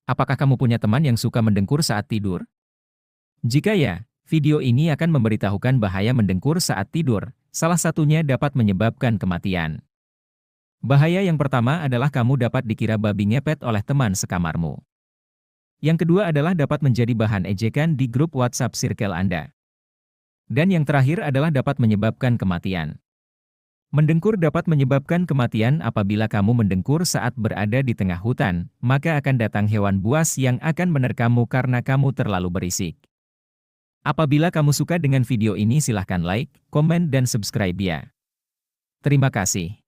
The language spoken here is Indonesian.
Apakah kamu punya teman yang suka mendengkur saat tidur? Jika ya, video ini akan memberitahukan bahaya mendengkur saat tidur. Salah satunya dapat menyebabkan kematian. Bahaya yang pertama adalah kamu dapat dikira babi ngepet oleh teman sekamarmu. Yang kedua adalah dapat menjadi bahan ejekan di grup WhatsApp circle Anda. Dan yang terakhir adalah dapat menyebabkan kematian. Mendengkur dapat menyebabkan kematian apabila kamu mendengkur saat berada di tengah hutan, maka akan datang hewan buas yang akan menerkammu karena kamu terlalu berisik. Apabila kamu suka dengan video ini silahkan like, komen dan subscribe ya. Terima kasih.